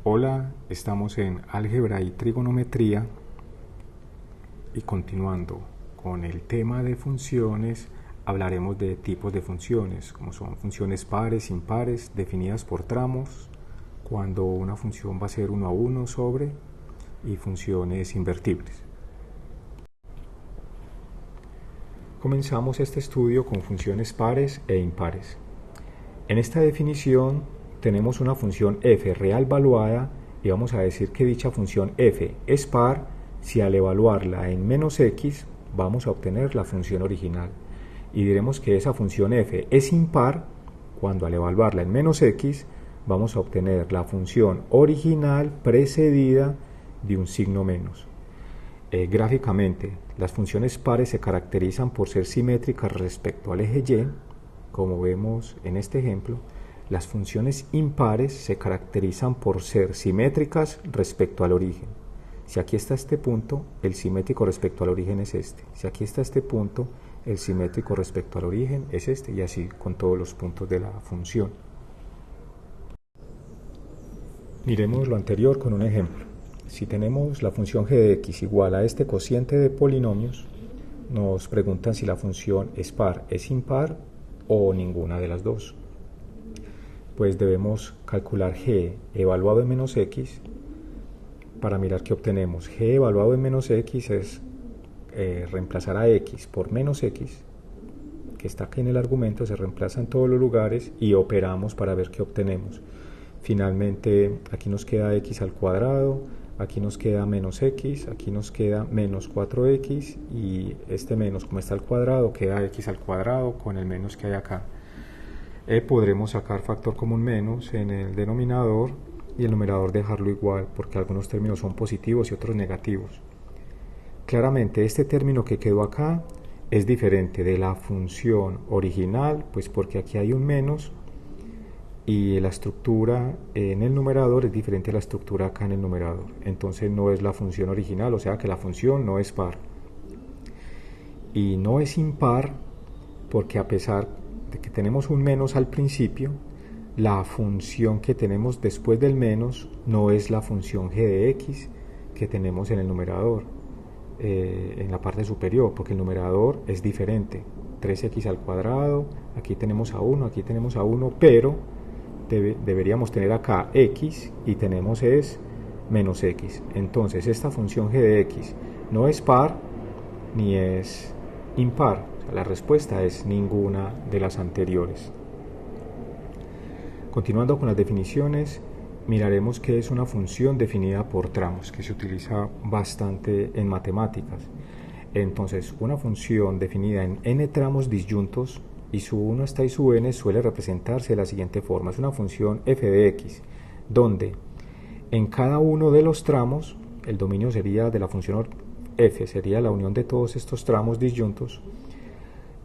Hola, estamos en álgebra y trigonometría y continuando con el tema de funciones, hablaremos de tipos de funciones, como son funciones pares, impares, definidas por tramos, cuando una función va a ser 1 a 1 sobre, y funciones invertibles. Comenzamos este estudio con funciones pares e impares. En esta definición tenemos una función f real valuada y vamos a decir que dicha función f es par si al evaluarla en menos x vamos a obtener la función original. Y diremos que esa función f es impar cuando al evaluarla en menos x vamos a obtener la función original precedida de un signo menos. Gráficamente, las funciones pares se caracterizan por ser simétricas respecto al eje y, como vemos en este ejemplo. Las funciones impares se caracterizan por ser simétricas respecto al origen. Si aquí está este punto, el simétrico respecto al origen es este. Si aquí está este punto, el simétrico respecto al origen es este, y así con todos los puntos de la función. Miremos lo anterior con un ejemplo. Si tenemos la función g de x igual a este cociente de polinomios, nos preguntan si la función es par, es impar o ninguna de las dos. Pues debemos calcular g evaluado en menos x para mirar qué obtenemos. G evaluado en menos x es reemplazar a x por menos x, que está aquí en el argumento, se reemplaza en todos los lugares y operamos para ver qué obtenemos. Finalmente aquí nos queda x al cuadrado, aquí nos queda menos x, aquí nos queda menos 4x y este menos, como está al cuadrado, queda x al cuadrado con el menos que hay acá. Podremos sacar factor común menos en el denominador y el numerador dejarlo igual, porque algunos términos son positivos y otros negativos. Claramente este término que quedó acá es diferente de la función original, pues porque aquí hay un menos y la estructura en el numerador es diferente a la estructura acá en el numerador. Entonces no es la función original, o sea que la función no es par. Y no es impar porque a pesar de que tenemos un menos al principio, la función que tenemos después del menos no es la función g de x que tenemos en el numerador, en la parte superior, porque el numerador es diferente. 3x al cuadrado, aquí tenemos a 1, aquí tenemos a 1, pero deberíamos tener acá x y tenemos es menos x. Entonces esta función g de x no es par ni es impar. O sea, la respuesta es ninguna de las anteriores. Continuando con las definiciones, miraremos qué es una función definida por tramos, que se utiliza bastante en matemáticas. Entonces, una función definida en n tramos disyuntos y su 1 hasta y su n suele representarse de la siguiente forma. Es una función f de x, donde en cada uno de los tramos, el dominio sería de la función f, sería la unión de todos estos tramos disyuntos.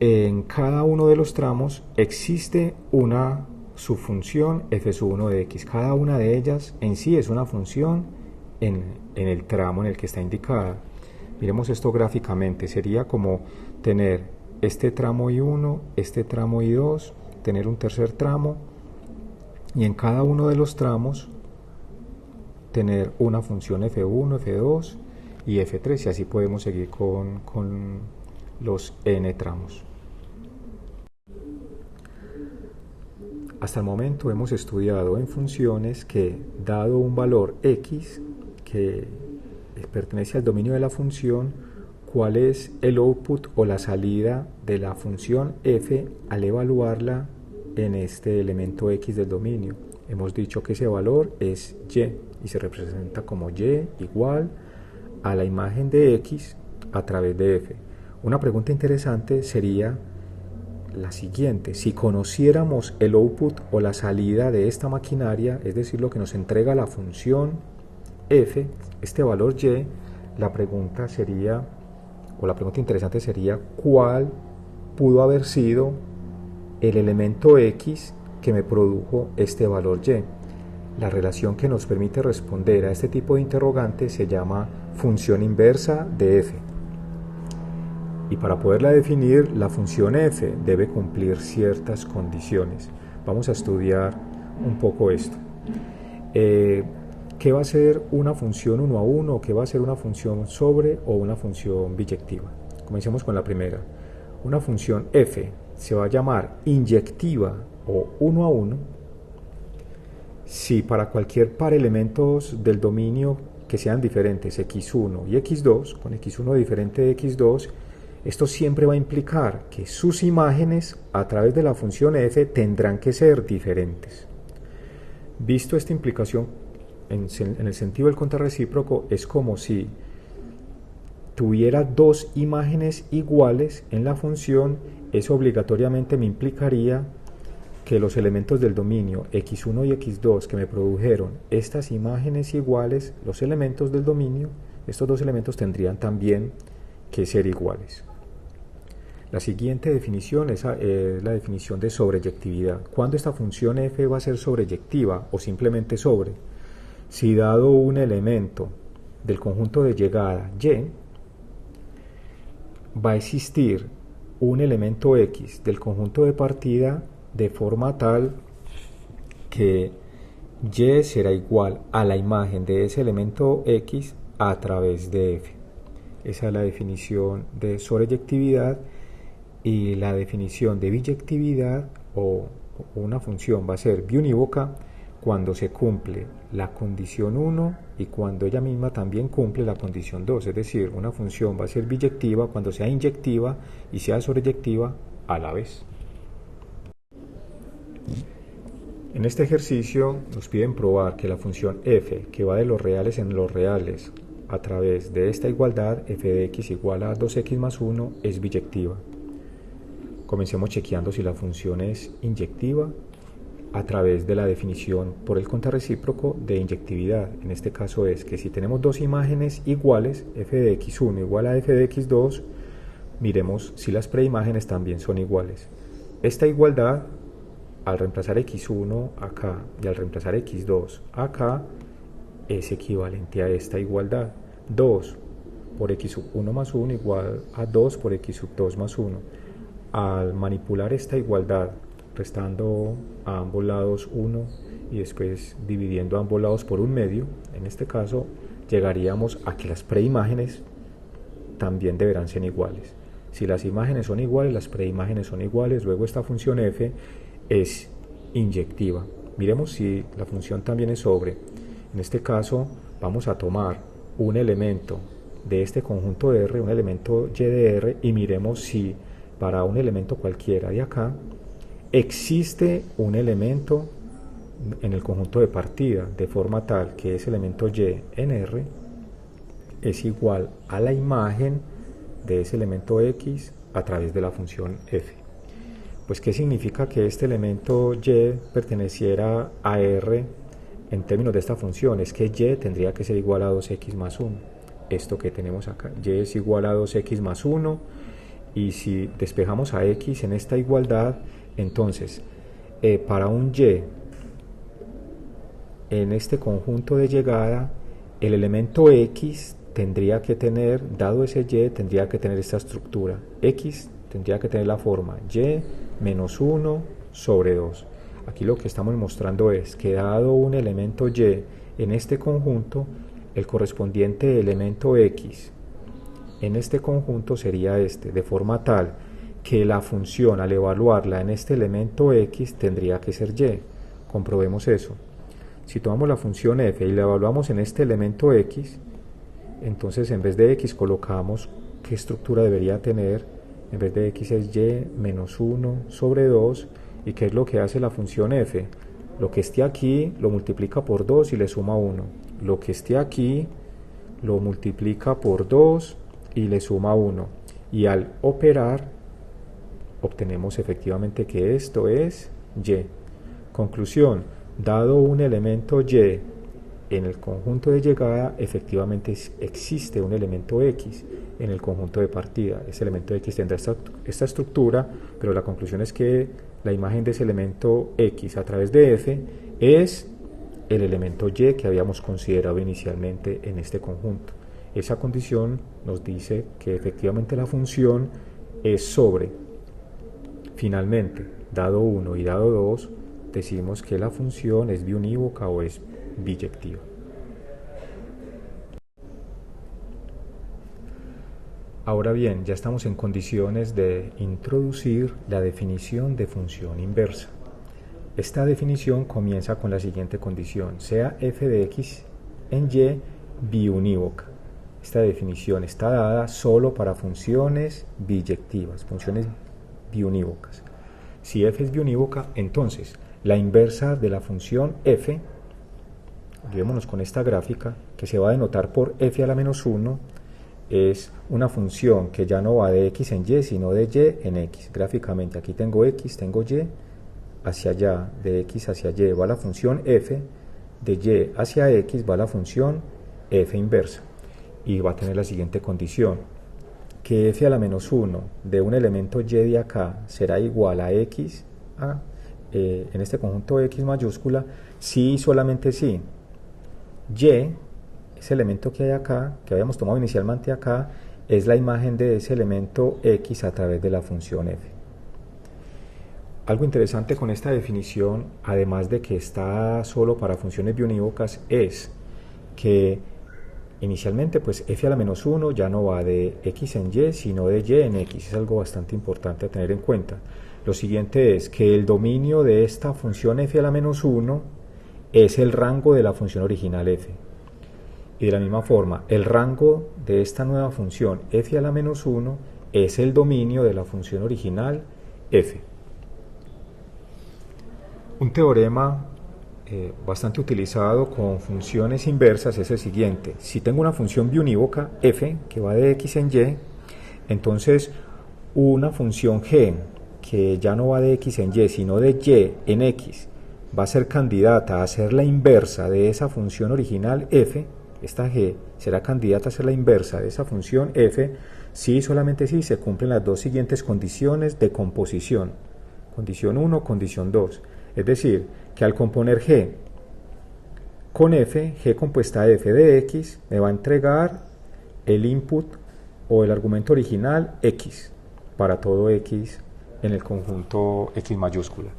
En cada uno de los tramos existe una subfunción f1 de x. Cada una de ellas en sí es una función en el tramo en el que está indicada. Miremos esto gráficamente. Sería como tener este tramo y1, este tramo y2, tener un tercer tramo y en cada uno de los tramos tener una función f1, f2 y f3, y así podemos seguir con los n tramos. Hasta el momento hemos estudiado en funciones que, dado un valor x que pertenece al dominio de la función, cuál es el output o la salida de la función f al evaluarla en este elemento x del dominio. Hemos dicho que ese valor es y se representa como y igual a la imagen de x a través de f. Una pregunta interesante sería la siguiente: si conociéramos el output o la salida de esta maquinaria, es decir, lo que nos entrega la función f, este valor y, la pregunta sería, o la pregunta interesante sería, ¿cuál pudo haber sido el elemento x que me produjo este valor y? La relación que nos permite responder a este tipo de interrogante se llama función inversa de f. Y para poderla definir, la función f debe cumplir ciertas condiciones. Vamos a estudiar un poco esto. ¿Qué va a ser una función 1 a 1 o qué va a ser una función sobre o una función biyectiva? Comencemos con la primera. Una función f se va a llamar inyectiva o 1 a 1 si para cualquier par elementos del dominio que sean diferentes x1 y x2, con x1 diferente de x2, esto siempre va a implicar que sus imágenes a través de la función f tendrán que ser diferentes. Visto esta implicación en el sentido del contrarrecíproco, es como si tuviera dos imágenes iguales en la función. Eso obligatoriamente me implicaría que los elementos del dominio x1 y x2 que me produjeron estas imágenes iguales, los elementos del dominio, estos dos elementos tendrían también que ser iguales. La siguiente definición es la definición de sobreyectividad. ¿Cuándo esta función f va a ser sobreyectiva o simplemente sobre? Si dado un elemento del conjunto de llegada y, va a existir un elemento x del conjunto de partida de forma tal que y será igual a la imagen de ese elemento x a través de f. Esa es la definición de sobreyectividad. Y la definición de biyectividad o una función va a ser biunívoca cuando se cumple la condición 1 y cuando ella misma también cumple la condición 2. Es decir, una función va a ser biyectiva cuando sea inyectiva y sea sobreyectiva a la vez. En este ejercicio nos piden probar que la función f, que va de los reales en los reales a través de esta igualdad f de x igual a 2x más 1, es biyectiva. Comencemos chequeando si la función es inyectiva a través de la definición por el contrarrecíproco de inyectividad. En este caso es que si tenemos dos imágenes iguales, f de x1 igual a f de x2, miremos si las preimágenes también son iguales. Esta igualdad, al reemplazar x1 acá y al reemplazar x2 acá, es equivalente a esta igualdad. 2 por x1 más 1 igual a 2 por x2 más 1. Al manipular esta igualdad, restando a ambos lados 1 y después dividiendo a ambos lados por un medio, en este caso llegaríamos a que las preimágenes también deberán ser iguales. Si las imágenes son iguales, las preimágenes son iguales, luego esta función f es inyectiva. Miremos si la función también es sobre. En este caso vamos a tomar un elemento de este conjunto de R, un elemento y de R, y miremos si para un elemento cualquiera de acá existe un elemento en el conjunto de partida de forma tal que ese elemento y en R es igual a la imagen de ese elemento x a través de la función f. Pues ¿qué significa que este elemento y perteneciera a R en términos de esta función? Es que y tendría que ser igual a 2x más 1. Esto que tenemos acá, y es igual a 2x más 1. Y si despejamos a x en esta igualdad, entonces para un y en este conjunto de llegada, el elemento x tendría que tener, dado ese y, tendría que tener esta estructura. X tendría que tener la forma y menos 1 sobre 2. Aquí lo que estamos mostrando es que dado un elemento y en este conjunto, el correspondiente elemento x en este conjunto sería este, de forma tal que la función al evaluarla en este elemento x tendría que ser y. Comprobemos eso. Si tomamos la función f y la evaluamos en este elemento x, entonces en vez de x colocamos qué estructura debería tener. En vez de x es y menos 1 sobre 2. ¿Y qué es lo que hace la función f? Lo que esté aquí lo multiplica por 2 y le suma 1. Lo que esté aquí lo multiplica por 2 y le suma 1, y al operar obtenemos efectivamente que esto es y. Conclusión: dado un elemento y en el conjunto de llegada, efectivamente existe un elemento x en el conjunto de partida. Ese elemento x tendrá esta estructura, pero la conclusión es que la imagen de ese elemento x a través de f es el elemento y que habíamos considerado inicialmente en este conjunto. Esa condición nos dice que efectivamente la función es sobre. Finalmente, dado 1 y dado 2, decimos que la función es biunívoca o es biyectiva. Ahora bien, ya estamos en condiciones de introducir la definición de función inversa. Esta definición comienza con la siguiente condición: sea f de x en y biunívoca. Esta definición está dada solo para funciones biyectivas, funciones biunívocas. Si f es biunívoca, entonces la inversa de la función f, olvidémonos con esta gráfica, que se va a denotar por f a la menos 1, es una función que ya no va de x en y, sino de y en x. Gráficamente, aquí tengo x, tengo y, hacia allá, de x hacia y va la función f, de y hacia x va la función f inversa. Y va a tener la siguiente condición: que f a la menos 1 de un elemento y de acá será igual a x, en este conjunto x mayúscula, si y solamente si y, ese elemento que hay acá, que habíamos tomado inicialmente acá, es la imagen de ese elemento x a través de la función f. Algo interesante con esta definición, además de que está solo para funciones biunívocas, es que inicialmente pues f a la menos 1 ya no va de x en y, sino de y en x. Es algo bastante importante a tener en cuenta. Lo siguiente es que el dominio de esta función f a la menos 1 es el rango de la función original f. Y de la misma forma, el rango de esta nueva función f a la menos 1 es el dominio de la función original f. Un teorema bastante utilizado con funciones inversas es el siguiente: si tengo una función biunívoca f que va de x en y, entonces una función g que ya no va de x en y, sino de y en x, va a ser candidata a ser la inversa de esa función original f. Esta g será candidata a ser la inversa de esa función f si solamente si se cumplen las dos siguientes condiciones de composición: condición 1, condición 2. Es decir, que al componer g con f, g compuesta f de x me va a entregar el input o el argumento original x para todo x en el conjunto x mayúscula.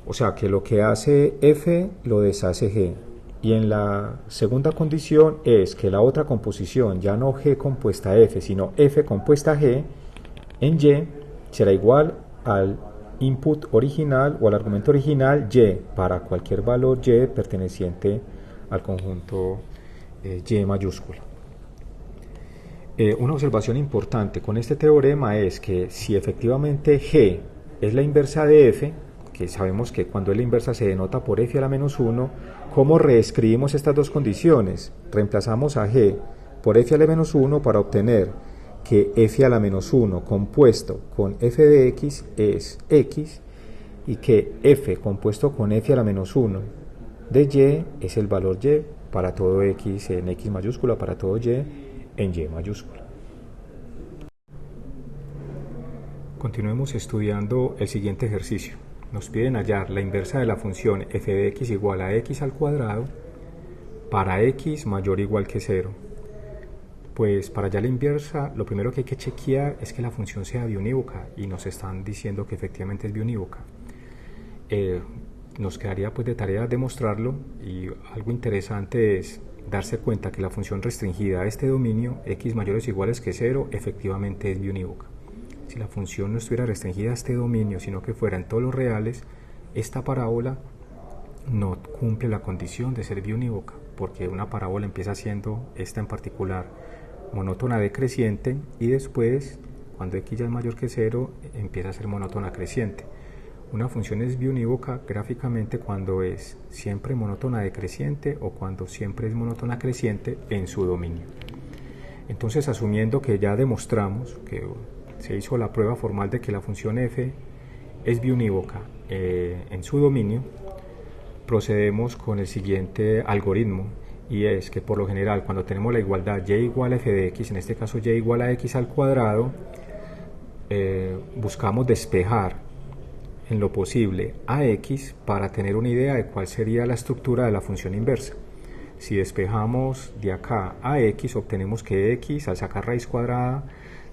O sea que lo que hace f lo deshace g. Y en la segunda condición es que la otra composición, ya no g compuesta f, sino f compuesta g en y, será igual al input original o al argumento original y para cualquier valor y perteneciente al conjunto y mayúscula. Una observación importante con este teorema es que si efectivamente g es la inversa de f, que sabemos que cuando es la inversa se denota por f a la menos 1, ¿cómo reescribimos estas dos condiciones? Reemplazamos a g por f a la menos 1 para obtener que f a la menos 1 compuesto con f de x es x, y que f compuesto con f a la menos 1 de y es el valor y para todo x en x mayúscula, para todo y en y mayúscula. Continuemos estudiando el siguiente ejercicio. Nos piden hallar la inversa de la función f de x igual a x al cuadrado para x mayor o igual que 0. Pues para hallar la inversa, lo primero que hay que chequear es que la función sea biunívoca, y nos están diciendo que efectivamente es biunívoca. Nos quedaría pues de tarea demostrarlo, y algo interesante es darse cuenta que la función restringida a este dominio, x mayores o iguales que 0, efectivamente es biunívoca. Si la función no estuviera restringida a este dominio, sino que fuera en todos los reales, esta parábola no cumple la condición de ser biunívoca, porque una parábola empieza siendo, esta en particular, monótona decreciente, y después, cuando x ya es mayor que 0, empieza a ser monótona creciente. Una función es biunívoca gráficamente cuando es siempre monótona decreciente o cuando siempre es monótona creciente en su dominio. Entonces, asumiendo que ya demostramos que se hizo la prueba formal de que la función f es biunívoca en su dominio, procedemos con el siguiente algoritmo, y es que por lo general cuando tenemos la igualdad y igual a f de x, en este caso y igual a x al cuadrado, buscamos despejar en lo posible a x para tener una idea de cuál sería la estructura de la función inversa. Si despejamos de acá a x, obtenemos que x al sacar raíz cuadrada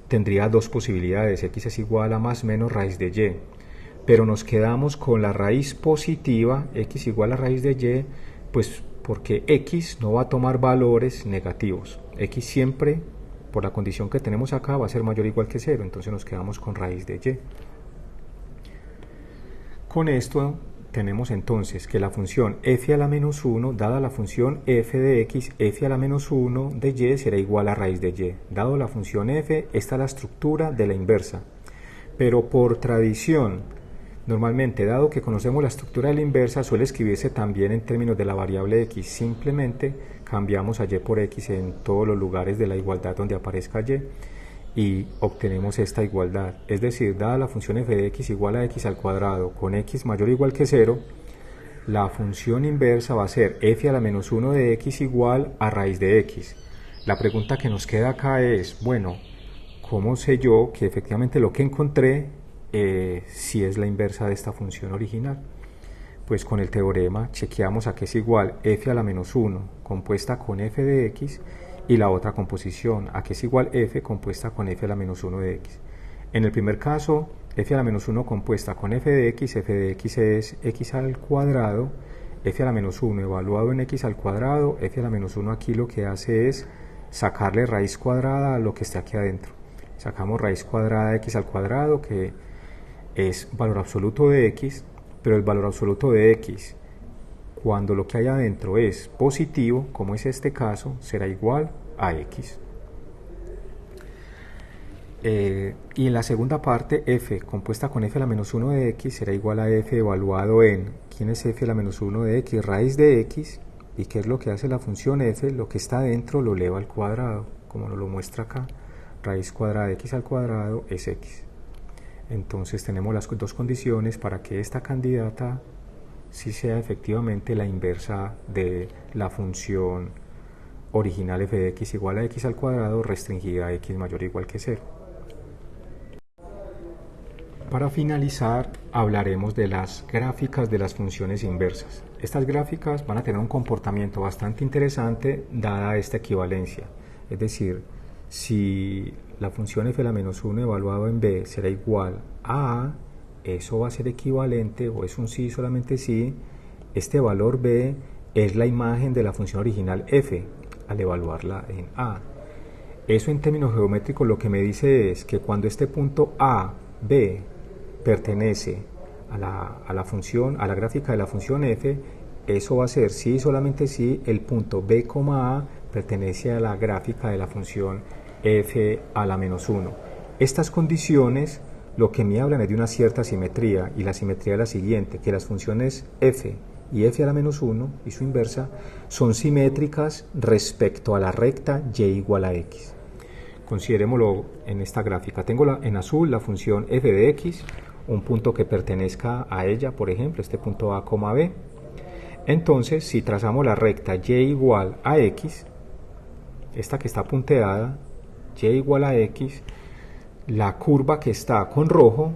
tendría dos posibilidades: x es igual a más menos raíz de y, pero nos quedamos con la raíz positiva, x igual a raíz de y, pues porque x no va a tomar valores negativos. X siempre por la condición que tenemos acá, va a ser mayor o igual que 0, entonces nos quedamos con raíz de y. Con esto tenemos entonces que la función f a la menos 1, dada la función f de x, f a la menos 1 de y será igual a raíz de y. Dado la función f, esta es la estructura de la inversa. Pero por tradición, normalmente, dado que conocemos la estructura de la inversa, suele escribirse también en términos de la variable x. Simplemente cambiamos a y por x en todos los lugares de la igualdad donde aparezca y obtenemos esta igualdad. Es decir, dada la función f de x igual a x al cuadrado con x mayor o igual que 0, la función inversa va a ser f a la menos 1 de x igual a raíz de x. La pregunta que nos queda acá es, bueno, ¿cómo sé yo que efectivamente lo que encontré si es la inversa de esta función original? Pues con el teorema chequeamos a que es igual f a la menos 1 compuesta con f de x y la otra composición, a que es igual f compuesta con f a la menos 1 de x. En el primer caso, f a la menos 1 compuesta con f de x es x al cuadrado, f a la menos 1 evaluado en x al cuadrado, f a la menos 1 aquí lo que hace es sacarle raíz cuadrada a lo que esté aquí adentro. Sacamos raíz cuadrada de x al cuadrado, que es valor absoluto de x, pero el valor absoluto de x, cuando lo que hay adentro es positivo, como es este caso, será igual a x. Y en la segunda parte, f compuesta con f a la menos 1 de x será igual a f evaluado en, ¿quién es f a la menos 1 de x? Raíz de x. ¿Y qué es lo que hace la función f? Lo que está adentro lo eleva al cuadrado, como nos lo muestra acá. Raíz cuadrada de x al cuadrado es x. Entonces tenemos las dos condiciones para que esta candidata sí sea efectivamente la inversa de la función original f de x igual a x al cuadrado restringida a x mayor o igual que 0. Para finalizar, hablaremos de las gráficas de las funciones inversas. Estas gráficas van a tener un comportamiento bastante interesante dada esta equivalencia. Es decir, si la función f a la menos 1 evaluado en b será igual a a, eso va a ser equivalente, o es un sí solamente sí, este valor b es la imagen de la función original f al evaluarla en a. Eso en términos geométricos lo que me dice es que cuando este punto a, b pertenece a la función, a la gráfica de la función f, eso va a ser sí solamente sí, el punto b, a pertenece a la gráfica de la función f a la menos 1. Estas condiciones lo que me hablan es de una cierta simetría, y la simetría es la siguiente, que las funciones f y f a la menos 1 y su inversa son simétricas respecto a la recta y igual a x. Considerémoslo en esta gráfica. Tengo en azul la función f de x, un punto que pertenezca a ella, por ejemplo, este punto a, b. Entonces, si trazamos la recta y igual a x, esta que está punteada, y igual a x, la curva que está con rojo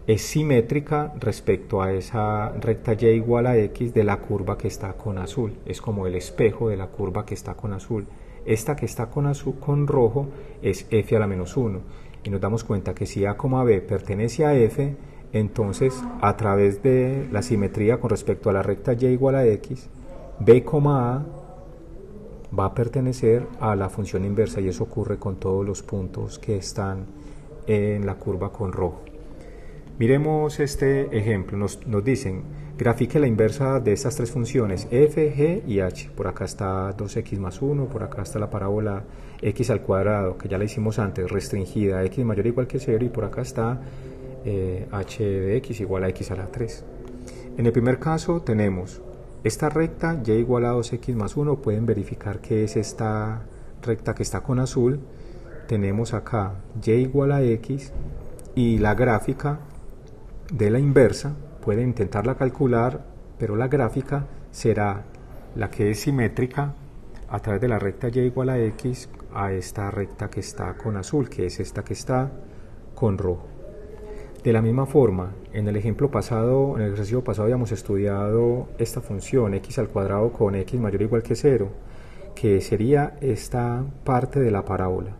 es simétrica respecto a esa recta y igual a x de la curva que está con azul. Es como el espejo de la curva que está con azul. Esta que está con rojo es f a la menos 1. Y nos damos cuenta que si a, b pertenece a f, entonces a través de la simetría con respecto a la recta y igual a x, b, a va a pertenecer a la función inversa, y eso ocurre con todos los puntos que están en la curva con rojo. Miremos este ejemplo. Nos dicen, grafique la inversa de estas tres funciones f, g y h. Por acá está 2x más 1, por acá está la parábola x al cuadrado, que ya la hicimos antes, restringida a x mayor o igual que 0, y por acá está h de x igual a x a la 3. En el primer caso tenemos esta recta y igual a 2x más 1, pueden verificar que es esta recta que está con azul. Tenemos acá y igual a x, y la gráfica de la inversa, pueden intentarla calcular, pero la gráfica será la que es simétrica a través de la recta y igual a x a esta recta que está con azul, que es esta que está con rojo. De la misma forma, en el ejemplo pasado, en el ejercicio pasado habíamos estudiado esta función x al cuadrado con x mayor o igual que 0, que sería esta parte de la parábola.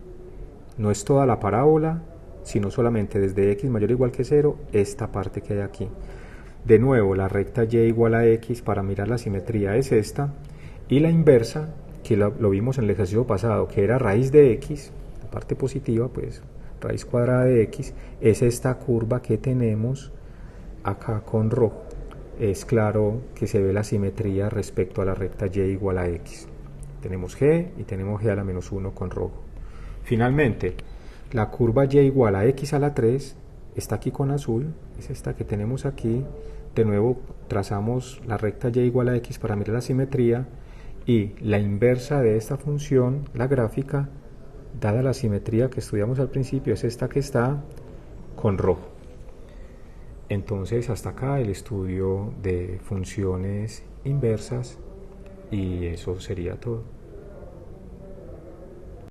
No es toda la parábola, sino solamente desde x mayor o igual que 0, esta parte que hay aquí. De nuevo, la recta y igual a x para mirar la simetría es esta, y la inversa, que lo vimos en el ejercicio pasado, que era raíz de x, parte positiva, pues raíz cuadrada de x, es esta curva que tenemos acá con rojo. Es claro que se ve la simetría respecto a la recta y igual a x. Tenemos g y tenemos g a la menos 1 con rojo. Finalmente, la curva y igual a x a la 3 está aquí con azul, es esta que tenemos aquí. De nuevo trazamos la recta y igual a x para mirar la simetría, y la inversa de esta función, la gráfica, dada la simetría que estudiamos al principio, es esta que está con rojo. Entonces hasta acá el estudio de funciones inversas, y eso sería todo.